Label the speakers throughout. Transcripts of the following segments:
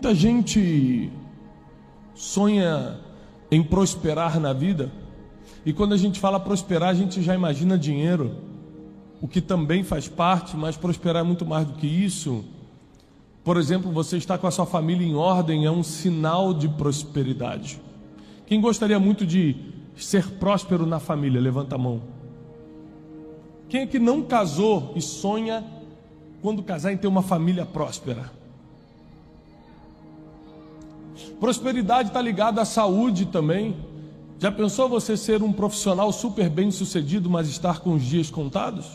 Speaker 1: Muita gente sonha em prosperar na vida, e quando a gente fala prosperar, a gente já imagina dinheiro, o que também faz parte, mas prosperar é muito mais do que isso. Por exemplo, você estar com a sua família em ordem é um sinal de prosperidade. Quem gostaria muito de ser próspero na família? Levanta a mão. Quem é que não casou e sonha quando casar em ter uma família próspera? Prosperidade está ligada à saúde também. Já pensou você ser um profissional super bem sucedido, mas estar com os dias contados?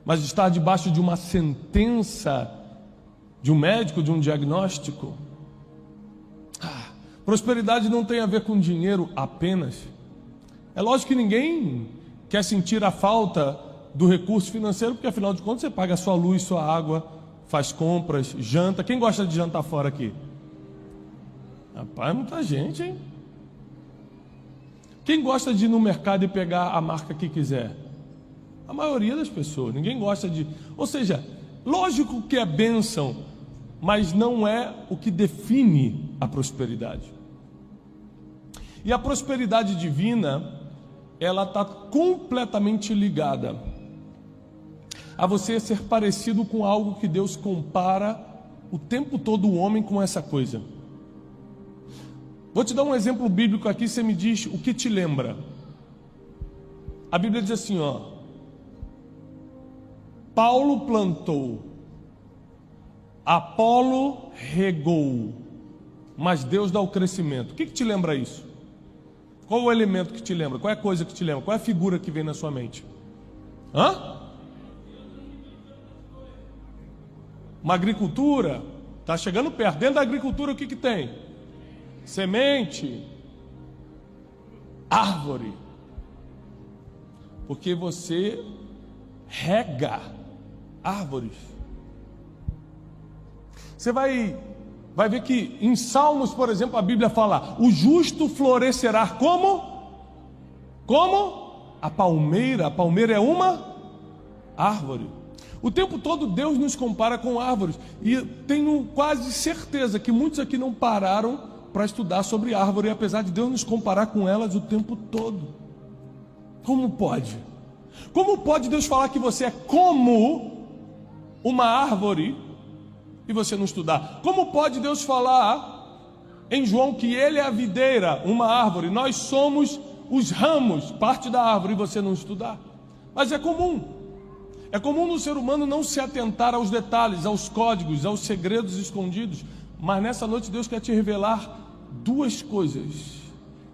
Speaker 1: Mas estar debaixo de uma sentença de um médico, de um diagnóstico? Prosperidade não tem a ver com dinheiro apenas. É lógico que ninguém quer sentir a falta do recurso financeiro, porque afinal de contas você paga a sua luz, sua água, faz compras, janta. Quem gosta de jantar fora aqui? Rapaz, muita gente, hein? Quem gosta de ir no mercado e pegar a marca que quiser? A maioria das pessoas. Ninguém gosta de... Ou seja, lógico que é bênção, mas não é o que define a prosperidade. E a prosperidade divina, ela está completamente ligada a você ser parecido com algo que Deus compara o tempo todo o homem com essa coisa. Vou te dar um exemplo bíblico aqui, você me diz o que te lembra. A Bíblia diz assim, ó: Paulo plantou, Apolo regou, mas Deus dá o crescimento. O que te lembra isso? Qual o elemento que te lembra? Qual é a coisa que te lembra? Qual é a figura que vem na sua mente? Uma agricultura? Está chegando perto. Dentro da agricultura o que tem? Semente, árvore. Porque você rega árvores. Você vai ver que em Salmos, por exemplo, a Bíblia fala: o justo florescerá como? Como? A palmeira. A palmeira é uma árvore. O tempo todo Deus nos compara com árvores. E tenho quase certeza que muitos aqui não pararam para estudar sobre árvore, apesar de Deus nos comparar com elas o tempo todo. Como pode? Como pode Deus falar que você é como uma árvore e você não estudar? Como pode Deus falar em João que Ele é a videira, uma árvore, nós somos os ramos, parte da árvore, e você não estudar? Mas é comum. É comum no ser humano não se atentar aos detalhes, aos códigos, aos segredos escondidos. Mas nessa noite Deus quer te revelar duas coisas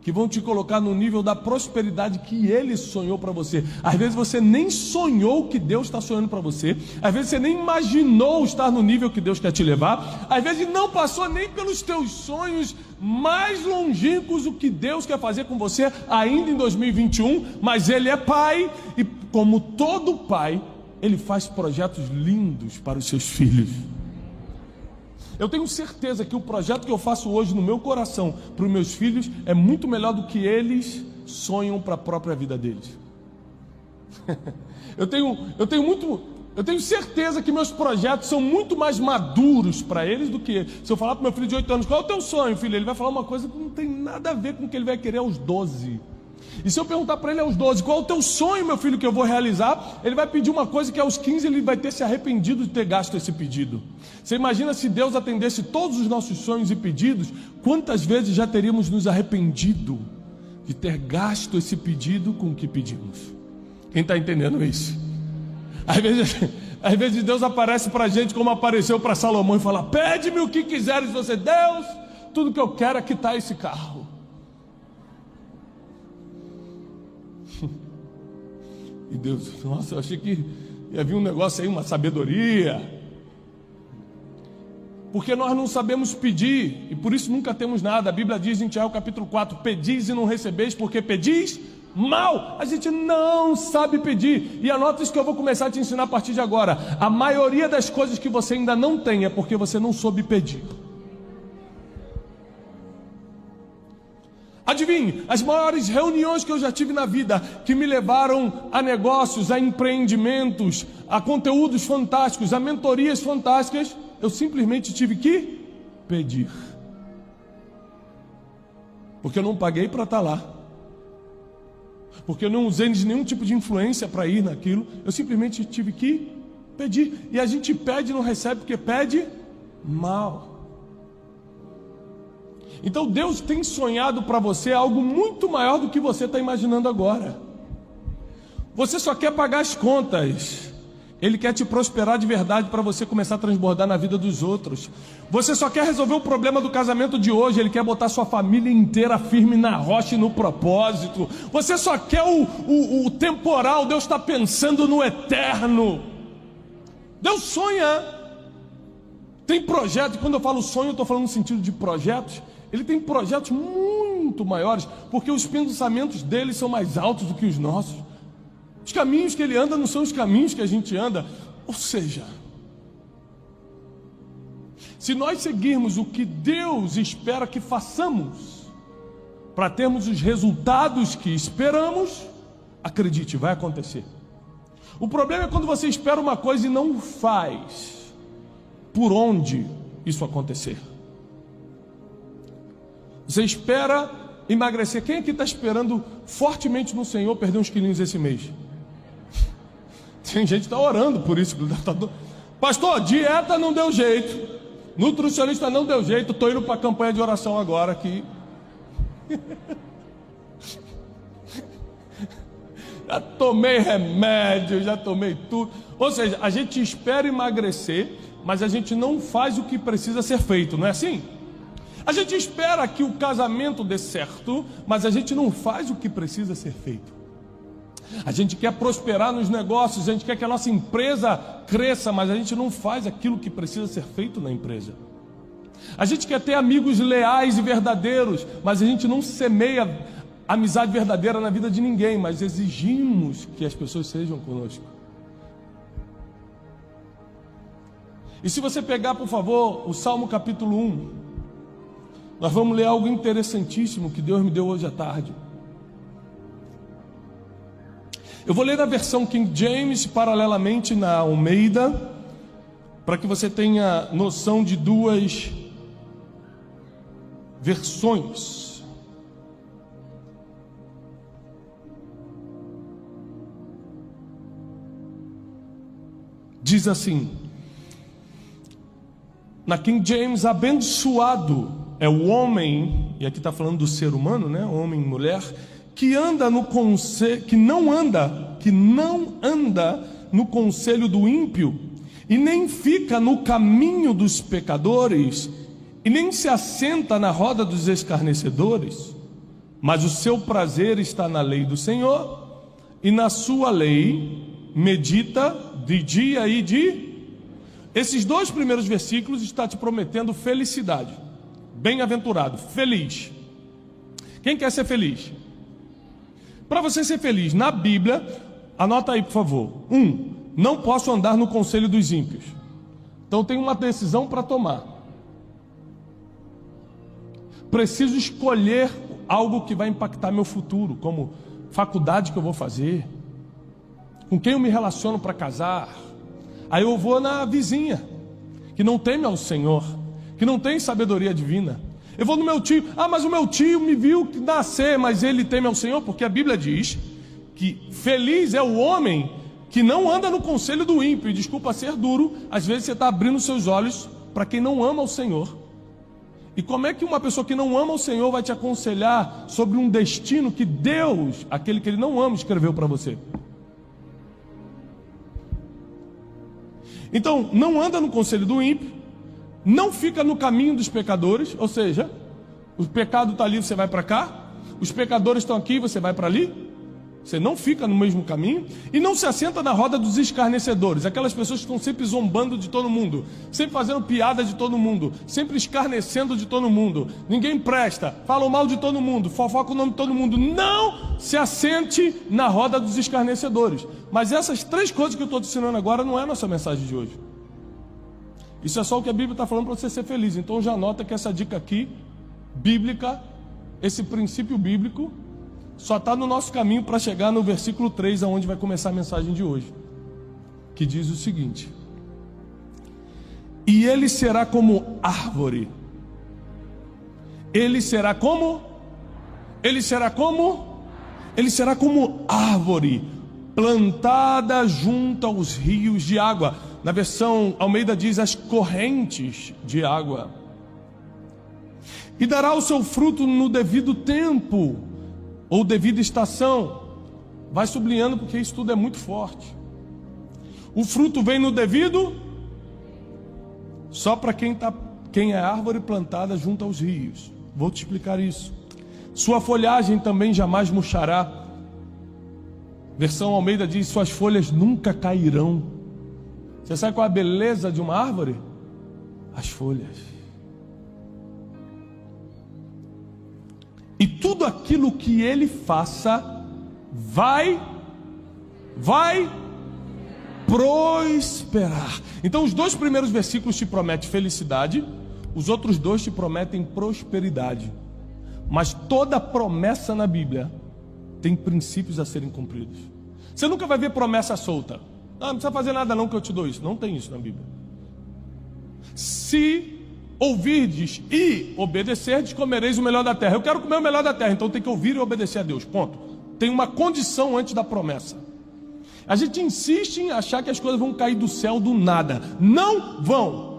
Speaker 1: que vão te colocar no nível da prosperidade que Ele sonhou para você. Às vezes você nem sonhou que Deus está sonhando para você. Às vezes você nem imaginou estar no nível que Deus quer te levar. Às vezes não passou nem pelos teus sonhos mais longínquos o que Deus quer fazer com você ainda em 2021. Mas Ele é Pai e, como todo pai, Ele faz projetos lindos para os seus filhos. Eu tenho certeza que o projeto que eu faço hoje no meu coração para os meus filhos é muito melhor do que eles sonham para a própria vida deles. Eu tenho certeza que meus projetos são muito mais maduros para eles do que... Se eu falar para o meu filho de 8 anos, qual é o teu sonho, filho? Ele vai falar uma coisa que não tem nada a ver com o que ele vai querer aos 12. E se eu perguntar para ele aos 12, qual é o teu sonho, meu filho, que eu vou realizar? Ele vai pedir uma coisa que aos 15 ele vai ter se arrependido de ter gasto esse pedido. Você imagina se Deus atendesse todos os nossos sonhos e pedidos, quantas vezes já teríamos nos arrependido de ter gasto esse pedido com o que pedimos? Quem está entendendo isso? Às vezes Deus aparece para a gente como apareceu para Salomão e fala: pede-me o que quiseres. Você: Deus, tudo que eu quero é quitar esse carro. E Deus: nossa, eu achei que ia vir um negócio aí, uma sabedoria. Porque nós não sabemos pedir, e por isso nunca temos nada. A Bíblia diz em Tiago capítulo 4: pedis e não recebeis, porque pedis mal. A gente não sabe pedir. E anota isso que eu vou começar a te ensinar a partir de agora. A maioria das coisas que você ainda não tem é porque você não soube pedir. Adivinhe, as maiores reuniões que eu já tive na vida, que me levaram a negócios, a empreendimentos, a conteúdos fantásticos, a mentorias fantásticas, eu simplesmente tive que pedir. Porque eu não paguei para estar lá. Porque eu não usei de nenhum tipo de influência para ir naquilo. Eu simplesmente tive que pedir. E a gente pede e não recebe porque pede mal. Então Deus tem sonhado para você algo muito maior do que você está imaginando agora. Você só quer pagar as contas. Ele quer te prosperar de verdade para você começar a transbordar na vida dos outros. Você só quer resolver o problema do casamento de hoje. Ele quer botar sua família inteira firme na rocha e no propósito. Você só quer o temporal. Deus está pensando no eterno. Deus sonha. Tem projeto. Quando eu falo sonho, eu estou falando no sentido de projetos. Ele tem projetos muito maiores, porque os pensamentos dele são mais altos do que os nossos. Os caminhos que ele anda não são os caminhos que a gente anda. Ou seja, se nós seguirmos o que Deus espera que façamos, para termos os resultados que esperamos, acredite, vai acontecer. O problema é quando você espera uma coisa e não faz por onde isso acontecer. Você espera emagrecer. Quem aqui está esperando fortemente no Senhor perder uns quilinhos esse mês? Tem gente que está orando por isso. Pastor, dieta não deu jeito. Nutricionista não deu jeito. Estou indo para a campanha de oração agora aqui. Já tomei remédio, já tomei tudo. Ou seja, a gente espera emagrecer, mas a gente não faz o que precisa ser feito, não é assim? A gente espera que o casamento dê certo, mas a gente não faz o que precisa ser feito. A gente quer prosperar nos negócios, a gente quer que a nossa empresa cresça, mas a gente não faz aquilo que precisa ser feito na empresa. A gente quer ter amigos leais e verdadeiros, mas a gente não semeia amizade verdadeira na vida de ninguém, mas exigimos que as pessoas sejam conosco. E se você pegar, por favor, o Salmo capítulo 1, nós vamos ler algo interessantíssimo que Deus me deu hoje à tarde. Eu vou ler na versão King James, paralelamente na Almeida, para que você tenha noção de duas versões. Diz assim, na King James: abençoado é o homem, e aqui está falando do ser humano, né? Homem e mulher, que não anda no conselho do ímpio, e nem fica no caminho dos pecadores, e nem se assenta na roda dos escarnecedores, mas o seu prazer está na lei do Senhor, e na sua lei medita de dia e de... Esses dois primeiros versículos estão te prometendo felicidade. Bem-aventurado, feliz. Quem quer ser feliz? Para você ser feliz, na Bíblia, anota aí por favor. 1. Não posso andar no conselho dos ímpios. Então tem uma decisão para tomar. Preciso escolher algo que vai impactar meu futuro, como faculdade que eu vou fazer, com quem eu me relaciono para casar. Aí eu vou na vizinha, que não teme ao Senhor, que não tem sabedoria divina. Eu vou no meu tio, mas o meu tio me viu nascer, mas ele teme ao Senhor, porque a Bíblia diz que feliz é o homem que não anda no conselho do ímpio. E desculpa ser duro, às vezes você está abrindo seus olhos para quem não ama o Senhor. E como é que uma pessoa que não ama o Senhor vai te aconselhar sobre um destino que Deus, aquele que ele não ama, escreveu para você? Então, não anda no conselho do ímpio, não fica no caminho dos pecadores, ou seja, o pecado está ali, você vai para cá, os pecadores estão aqui, você vai para ali, você não fica no mesmo caminho, e não se assenta na roda dos escarnecedores, aquelas pessoas que estão sempre zombando de todo mundo, sempre fazendo piada de todo mundo, sempre escarnecendo de todo mundo, ninguém presta, falam mal de todo mundo, fofoca o nome de todo mundo. Não se assente na roda dos escarnecedores. Mas essas três coisas que eu estou te ensinando agora não é a nossa mensagem de hoje. Isso é só o que a Bíblia está falando para você ser feliz. Então já nota que essa dica aqui, bíblica, esse princípio bíblico, só está no nosso caminho para chegar no versículo 3, aonde vai começar a mensagem de hoje, que diz o seguinte: E ele será como árvore. Ele será como? Ele será como? Ele será como árvore, plantada junto aos rios de água. Na versão Almeida diz as correntes de água. E dará o seu fruto no devido tempo, ou devida estação. Vai sublinhando porque isso tudo é muito forte. O fruto vem no devido, só para quem é árvore plantada junto aos rios. Vou te explicar isso. Sua folhagem também jamais murchará. Versão Almeida diz: suas folhas nunca cairão. Você sabe qual é a beleza de uma árvore? As folhas. E tudo aquilo que ele faça vai prosperar. Então os dois primeiros versículos te prometem felicidade, os outros dois te prometem prosperidade. Mas toda promessa na Bíblia tem princípios a serem cumpridos. Você nunca vai ver promessa solta. Não precisa fazer nada não que eu te dou isso. Não tem isso na Bíblia. Se ouvirdes e obedecerdes, comereis o melhor da terra. Eu quero comer o melhor da terra, então tem que ouvir e obedecer a Deus, ponto. Tem uma condição antes da promessa. A gente insiste em achar que as coisas vão cair do céu do nada. Não vão.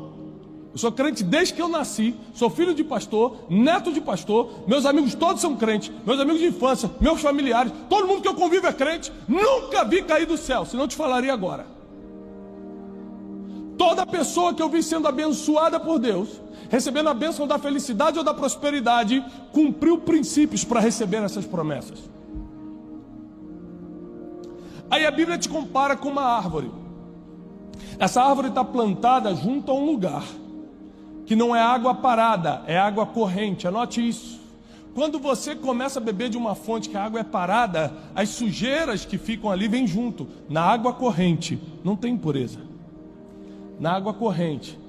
Speaker 1: Eu sou crente desde que eu nasci, sou filho de pastor, neto de pastor, meus amigos todos são crentes, meus amigos de infância, meus familiares, todo mundo que eu convivo é crente. Nunca vi cair do céu, senão eu te falaria agora. Toda pessoa que eu vi sendo abençoada por Deus, recebendo a bênção da felicidade ou da prosperidade, cumpriu princípios para receber essas promessas. Aí a Bíblia te compara com uma árvore. Essa árvore está plantada junto a um lugar que não é água parada, é água corrente. Anote isso. Quando você começa a beber de uma fonte que a água é parada, as sujeiras que ficam ali vêm junto. Na água corrente não tem impureza. Na água corrente,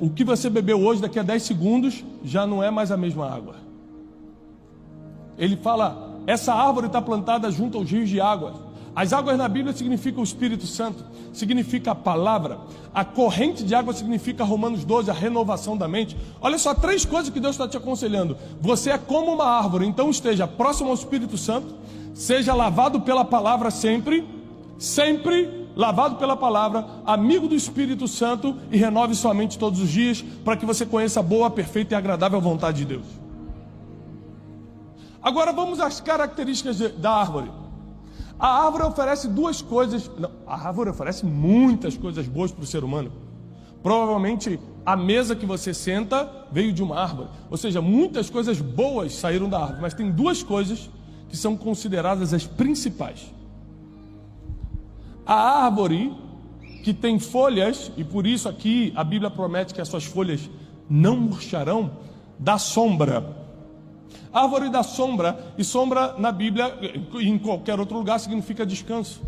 Speaker 1: o que você bebeu hoje, daqui a 10 segundos, já não é mais a mesma água. Ele fala, essa árvore está plantada junto aos rios de água. As águas na Bíblia significam o Espírito Santo, significa a palavra. A corrente de água significa Romanos 12, a renovação da mente. Olha só, 3 coisas que Deus está te aconselhando. Você é como uma árvore, então esteja próximo ao Espírito Santo, seja lavado pela palavra sempre, lavado pela palavra, amigo do Espírito Santo, e renove sua mente todos os dias, para que você conheça a boa, perfeita e agradável vontade de Deus. Agora vamos às características da árvore. A árvore oferece 2 coisas. Não, a árvore oferece muitas coisas boas para o ser humano. Provavelmente a mesa que você senta veio de uma árvore. Ou seja, muitas coisas boas saíram da árvore. Mas tem 2 coisas que são consideradas as principais. A árvore que tem folhas, e por isso aqui a Bíblia promete que as suas folhas não murcharão, dá sombra. Árvore da sombra, e sombra na Bíblia e em qualquer outro lugar significa descanso.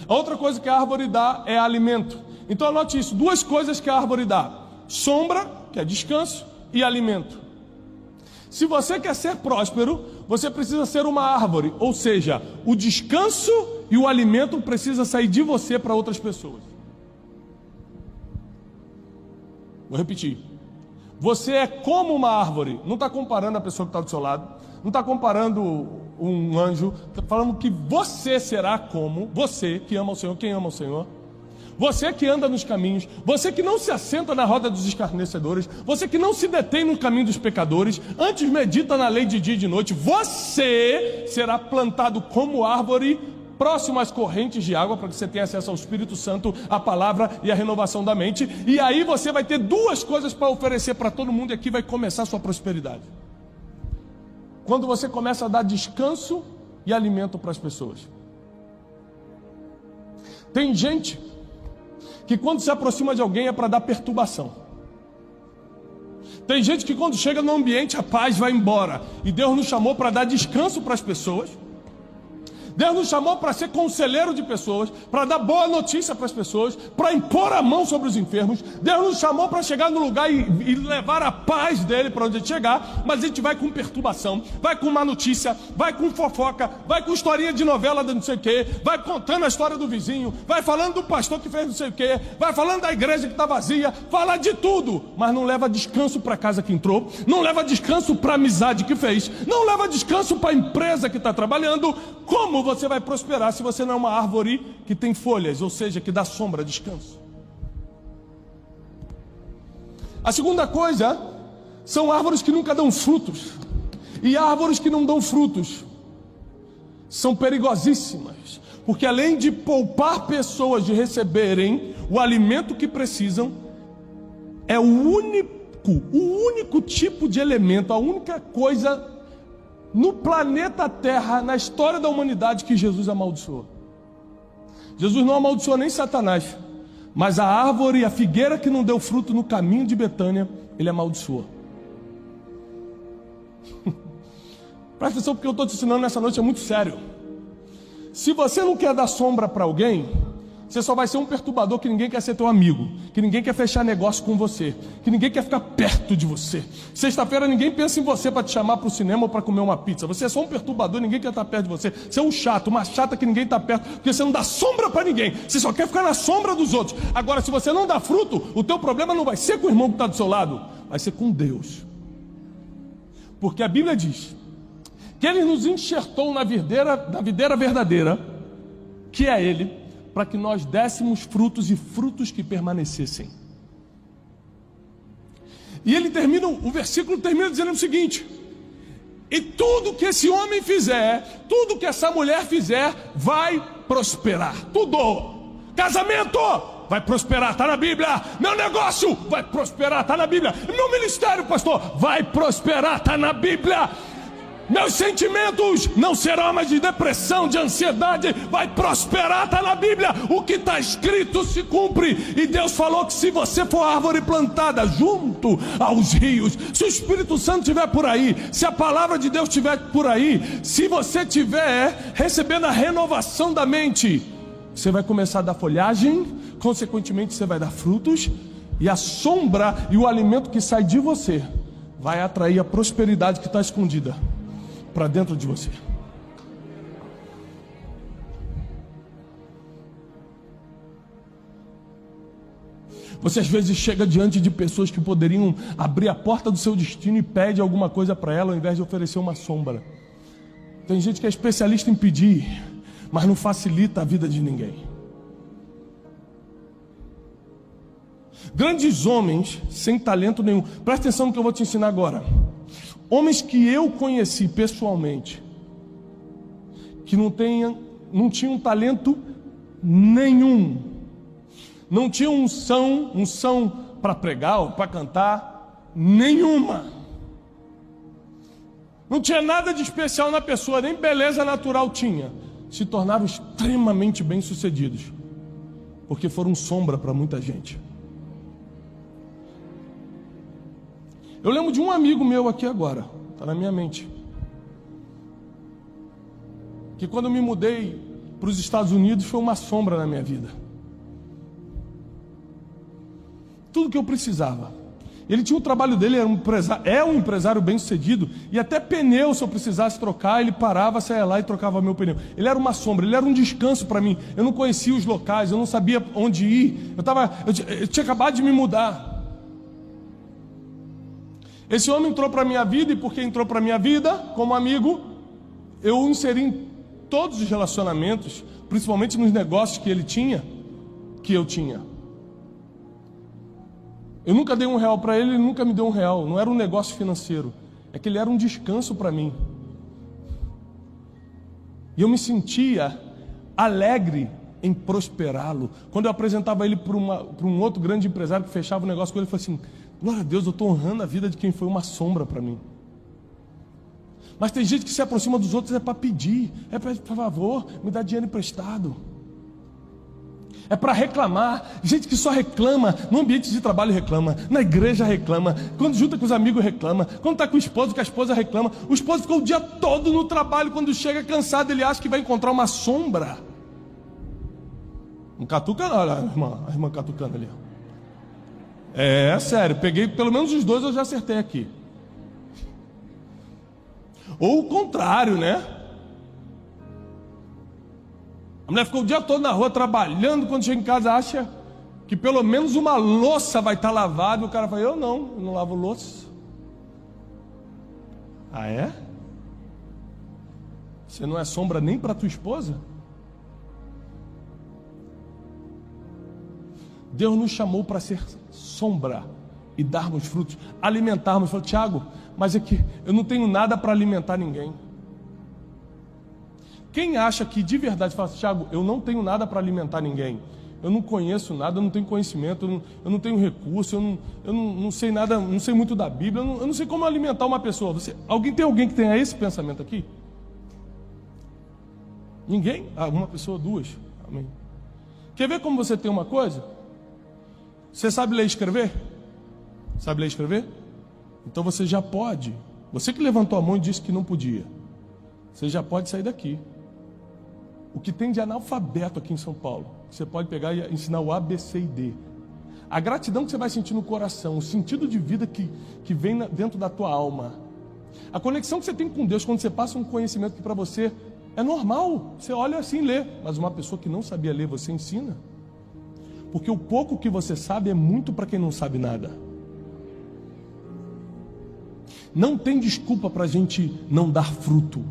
Speaker 1: A outra coisa que a árvore dá é alimento. Então anote isso, 2 coisas que a árvore dá: sombra, que é descanso, e alimento. Se você quer ser próspero, você precisa ser uma árvore, ou seja, o descanso e o alimento precisa sair de você para outras pessoas. Vou repetir. Você é como uma árvore. Não está comparando a pessoa que está do seu lado, não está comparando um anjo, está falando que você será como, você que ama o Senhor, quem ama o Senhor, você que anda nos caminhos, você que não se assenta na roda dos escarnecedores, você que não se detém no caminho dos pecadores, antes medita na lei de dia e de noite, você será plantado como árvore, próximo às correntes de água, para que você tenha acesso ao Espírito Santo, a palavra e a renovação da mente. E aí você vai ter 2 coisas para oferecer para todo mundo, e aqui vai começar a sua prosperidade. Quando você começa a dar descanso e alimento para as pessoas. Tem gente que quando se aproxima de alguém é para dar perturbação. Tem gente que quando chega no ambiente a paz vai embora. E Deus nos chamou para dar descanso para as pessoas, Deus nos chamou para ser conselheiro de pessoas, para dar boa notícia para as pessoas, para impor a mão sobre os enfermos. Deus nos chamou para chegar no lugar e levar a paz dele para onde a gente chegar, mas a gente vai com perturbação, vai com má notícia, vai com fofoca, vai com historinha de novela de não sei o quê, vai contando a história do vizinho, vai falando do pastor que fez não sei o quê, vai falando da igreja que está vazia, fala de tudo, mas não leva descanso para a casa que entrou, não leva descanso para a amizade que fez, não leva descanso para a empresa que está trabalhando. Como você vai prosperar se você não é uma árvore que tem folhas, ou seja, que dá sombra, descanso? A segunda coisa são árvores que nunca dão frutos. E árvores que não dão frutos são perigosíssimas, porque além de poupar pessoas de receberem o alimento que precisam, é o único tipo de elemento, a única coisa no planeta Terra, na história da humanidade, que Jesus amaldiçoou. Jesus não amaldiçoou nem Satanás, mas a árvore e a figueira que não deu fruto no caminho de Betânia, ele amaldiçoou. Presta atenção, porque eu estou te ensinando nessa noite, é muito sério. Se você não quer dar sombra para alguém, você só vai ser um perturbador, que ninguém quer ser teu amigo, que ninguém quer fechar negócio com você, que ninguém quer ficar perto de você. Sexta-feira ninguém pensa em você para te chamar para o cinema ou para comer uma pizza. Você é só um perturbador, ninguém quer estar perto de você. Você é um chato, uma chata que ninguém está perto, porque você não dá sombra para ninguém. Você só quer ficar na sombra dos outros. Agora, se você não dá fruto, o teu problema não vai ser com o irmão que está do seu lado, vai ser com Deus. Porque a Bíblia diz que Ele nos enxertou na videira verdadeira, que é Ele, para que nós dessemos frutos e frutos que permanecessem. E ele termina, o versículo termina dizendo o seguinte: e tudo que esse homem fizer, tudo que essa mulher fizer, vai prosperar. Tudo. Casamento vai prosperar, está na Bíblia. Meu negócio vai prosperar, está na Bíblia. Meu ministério, pastor, vai prosperar, está na Bíblia. Meus sentimentos não serão mais de depressão, de ansiedade, vai prosperar, está na Bíblia. O que está escrito se cumpre. E Deus falou que se você for árvore plantada junto aos rios, se o Espírito Santo estiver por aí, se a palavra de Deus estiver por aí, se você estiver recebendo a renovação da mente, você vai começar a dar folhagem, consequentemente você vai dar frutos, e a sombra e o alimento que sai de você vai atrair a prosperidade que está escondida para dentro de você. Você às vezes chega diante de pessoas que poderiam abrir a porta do seu destino e pede alguma coisa para ela, ao invés de oferecer uma sombra. Tem gente que é especialista em pedir, mas não facilita a vida de ninguém. Grandes homens sem talento nenhum. Presta atenção no que eu vou te ensinar agora. Homens que eu conheci pessoalmente, que não tinham talento nenhum, não tinham unção para pregar ou para cantar, nenhuma. Não tinha nada de especial na pessoa, nem beleza natural tinha. Se tornaram extremamente bem-sucedidos, porque foram sombra para muita gente. Eu lembro de um amigo meu aqui agora, está na minha mente, que quando eu me mudei para os Estados Unidos foi uma sombra na minha vida. Tudo que eu precisava. Ele tinha o trabalho dele, é um empresário bem sucedido, e até pneu, se eu precisasse trocar, ele parava, saia lá e trocava meu pneu. Ele era uma sombra, ele era um descanso para mim. Eu não conhecia os locais, eu não sabia onde ir, eu tinha acabado de me mudar. Esse homem entrou para a minha vida, e porque entrou para a minha vida, como amigo, eu o inseri em todos os relacionamentos, principalmente nos negócios que ele tinha, que eu tinha. Eu nunca dei R$1 para ele, ele nunca me deu R$1. Não era um negócio financeiro, é que ele era um descanso para mim. E eu me sentia alegre em prosperá-lo. Quando eu apresentava ele para um outro grande empresário que fechava o negócio com ele, ele falou assim: glória a Deus, eu estou honrando a vida de quem foi uma sombra para mim. Mas tem gente que se aproxima dos outros para pedir, por favor, me dá dinheiro emprestado. É para reclamar. Gente que só reclama, no ambiente de trabalho reclama, na igreja reclama, quando junta com os amigos reclama, quando está com o esposo, que a esposa reclama. O esposo ficou o dia todo no trabalho, quando chega cansado, ele acha que vai encontrar uma sombra. Um catuca, olha a irmã catucando ali. É sério, peguei pelo menos os dois, eu já acertei aqui. Ou o contrário, né? A mulher ficou o dia todo na rua trabalhando, quando chega em casa acha que pelo menos uma louça vai estar lavada, e o cara fala, eu não lavo louça. Ah, é? Você não é sombra nem para tua esposa? Deus nos chamou para ser sombra e darmos frutos, alimentarmos. Falou, Tiago, mas é que eu não tenho nada para alimentar ninguém. Quem acha que de verdade fala, Tiago, eu não tenho nada para alimentar ninguém, eu não conheço nada, eu não tenho conhecimento, eu não tenho recurso, eu não sei nada, não sei muito da Bíblia, eu não sei como alimentar uma pessoa. Tem alguém que tenha esse pensamento aqui? Ninguém? Ah, uma pessoa, duas. Amém. Quer ver como você tem uma coisa? Você sabe ler e escrever? Sabe ler e escrever? Então você já pode. Você que levantou a mão e disse que não podia, você já pode sair daqui. O que tem de analfabeto aqui em São Paulo, você pode pegar e ensinar o A, B, C e D. A gratidão que você vai sentir no coração, o sentido de vida que vem dentro da tua alma, a conexão que você tem com Deus quando você passa um conhecimento que para você é normal. Você olha assim e lê, mas uma pessoa que não sabia ler, você ensina. Porque o pouco que você sabe é muito para quem não sabe nada. Não tem desculpa para a gente não dar fruto.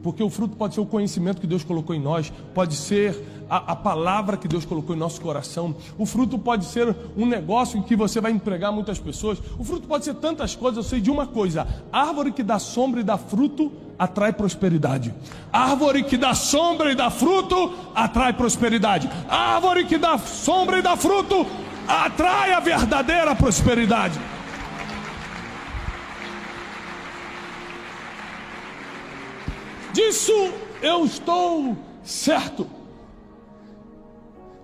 Speaker 1: Porque o fruto pode ser o conhecimento que Deus colocou em nós, pode ser a palavra que Deus colocou em nosso coração. O fruto pode ser um negócio em que você vai empregar muitas pessoas. O fruto pode ser tantas coisas. Eu sei de uma coisa: árvore que dá sombra e dá fruto atrai prosperidade. Árvore que dá sombra e dá fruto atrai prosperidade. Árvore que dá sombra e dá fruto atrai a verdadeira prosperidade. Disso eu estou certo,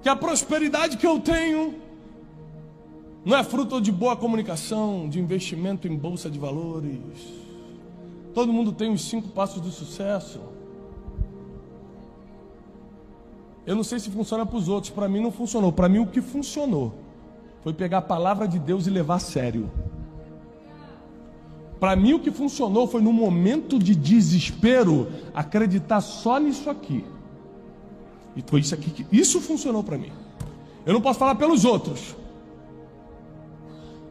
Speaker 1: que a prosperidade que eu tenho não é fruto de boa comunicação, de investimento em bolsa de valores. Todo mundo tem os 5 passos do sucesso. Eu não sei se funciona para os outros, para mim não funcionou. Para mim o que funcionou foi pegar a palavra de Deus e levar a sério. Para mim o que funcionou foi, no momento de desespero, acreditar só nisso aqui. E foi isso aqui que isso funcionou para mim. Eu não posso falar pelos outros,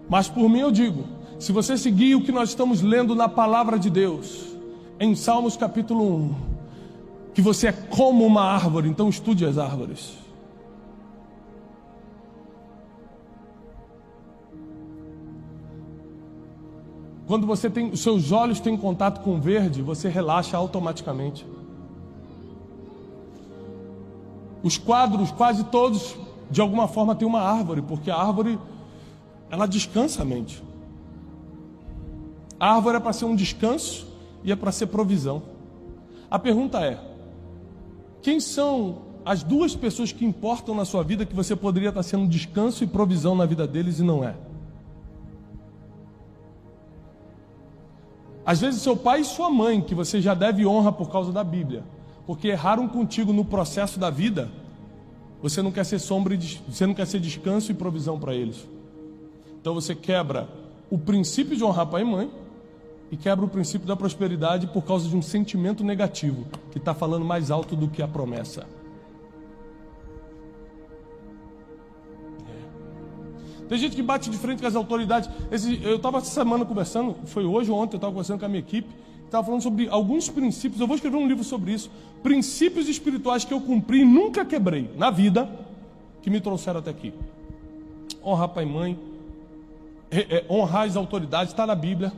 Speaker 1: mas por mim eu digo: se você seguir o que nós estamos lendo na palavra de Deus, em Salmos capítulo 1, que você é como uma árvore, então estude as árvores. Quando os seus olhos têm contato com o verde, você relaxa automaticamente. Os quadros, quase todos, de alguma forma têm uma árvore, porque a árvore, ela descansa a mente. A árvore é para ser um descanso e é para ser provisão. A pergunta é: quem são as 2 pessoas que importam na sua vida que você poderia estar sendo descanso e provisão na vida deles e não é? Às vezes seu pai e sua mãe, que você já deve honra por causa da Bíblia, porque erraram contigo no processo da vida, você não quer ser sombra, você não quer ser descanso e provisão para eles. Então você quebra o princípio de honrar pai e mãe e quebra o princípio da prosperidade por causa de um sentimento negativo que está falando mais alto do que a promessa. Tem gente que bate de frente com as autoridades. Eu estava essa semana conversando, foi hoje ou ontem, eu estava conversando com a minha equipe, estava falando sobre alguns princípios. Eu vou escrever um livro sobre isso. Princípios espirituais que eu cumpri e nunca quebrei na vida, que me trouxeram até aqui. Honrar pai e mãe, honrar as autoridades, está na Bíblia.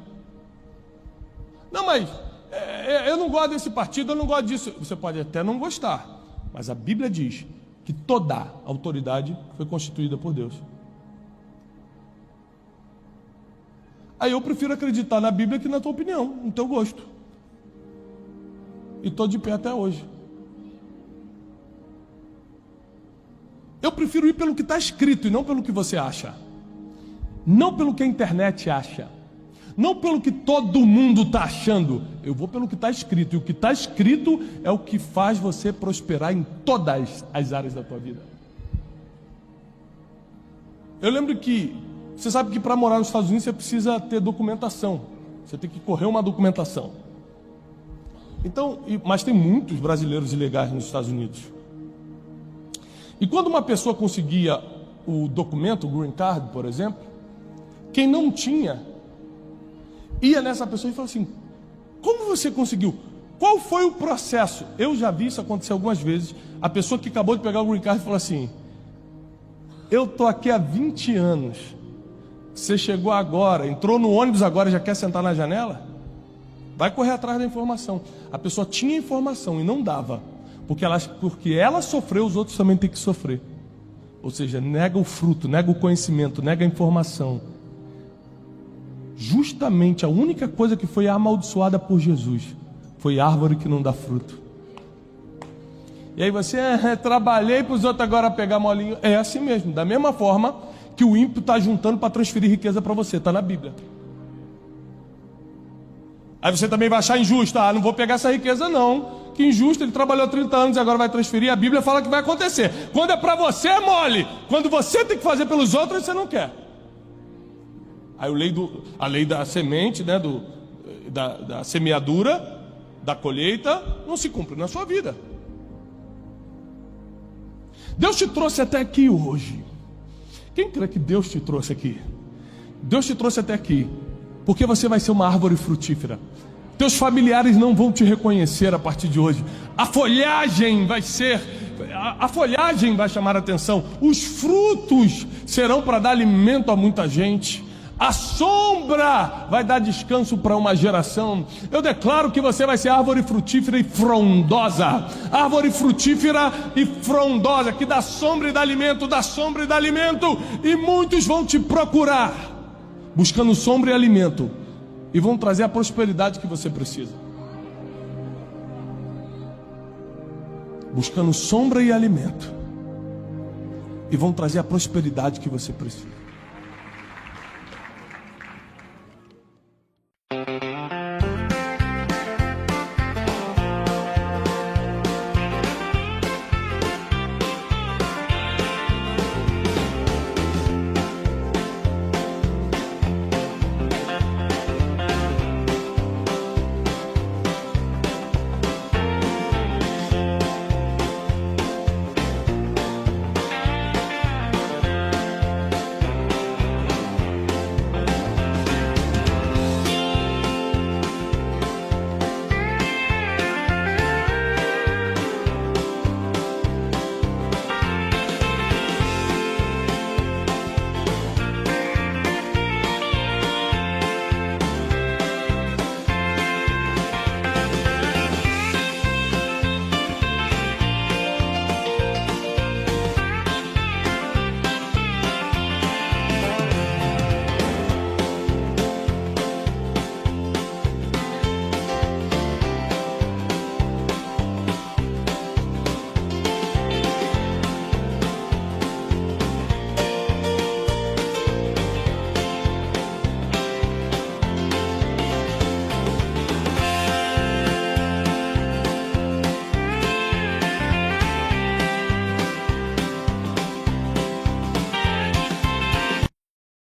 Speaker 1: Não, mas eu não gosto desse partido, eu não gosto disso. Você pode até não gostar, mas a Bíblia diz que toda autoridade foi constituída por Deus. Aí eu prefiro acreditar na Bíblia que na tua opinião, no teu gosto. E estou de pé até hoje. prefiro ir pelo que está escrito e não pelo que você acha. Não pelo que a internet acha. Não pelo que todo mundo está achando. Eu vou pelo que está escrito. E o que está escrito é o que faz você prosperar em todas as áreas da tua vida. Eu lembro que, você sabe que para morar nos Estados Unidos você precisa ter documentação. Você tem que correr uma documentação. Então, mas tem muitos brasileiros ilegais nos Estados Unidos. E quando uma pessoa conseguia o documento, o green card, por exemplo, quem não tinha, ia nessa pessoa e falava assim: como você conseguiu? Qual foi o processo? Eu já vi isso acontecer algumas vezes. A pessoa que acabou de pegar o green card falou assim: eu estou aqui há 20 anos. Você chegou agora, entrou no ônibus agora e já quer sentar na janela? Vai correr atrás da informação. A pessoa tinha informação e não dava. Porque ela sofreu, os outros também têm que sofrer. Ou seja, nega o fruto, nega o conhecimento, nega a informação. Justamente a única coisa que foi amaldiçoada por Jesus foi árvore que não dá fruto. E aí você, trabalhei para os outros agora pegar molinho. É assim mesmo, da mesma forma que o ímpio está juntando para transferir riqueza para você, está na Bíblia. Aí você também vai achar injusto: não vou pegar essa riqueza não, que injusto, ele trabalhou 30 anos e agora vai transferir. A Bíblia fala que vai acontecer. Quando é para você é mole, quando você tem que fazer pelos outros você não quer. Aí a lei da semente, né, da semeadura, da colheita, não se cumpre na sua vida. Deus te trouxe até aqui hoje. Quem crê que Deus te trouxe aqui? Deus te trouxe até aqui porque você vai ser uma árvore frutífera. Teus familiares não vão te reconhecer a partir de hoje. A folhagem vai chamar a atenção. Os frutos serão para dar alimento a muita gente. A sombra vai dar descanso para uma geração. Eu declaro que você vai ser árvore frutífera e frondosa. Árvore frutífera e frondosa, que dá sombra e dá alimento, dá sombra e dá alimento. E muitos vão te procurar, buscando sombra e alimento, e vão trazer a prosperidade que você precisa. Buscando sombra e alimento, e vão trazer a prosperidade que você precisa.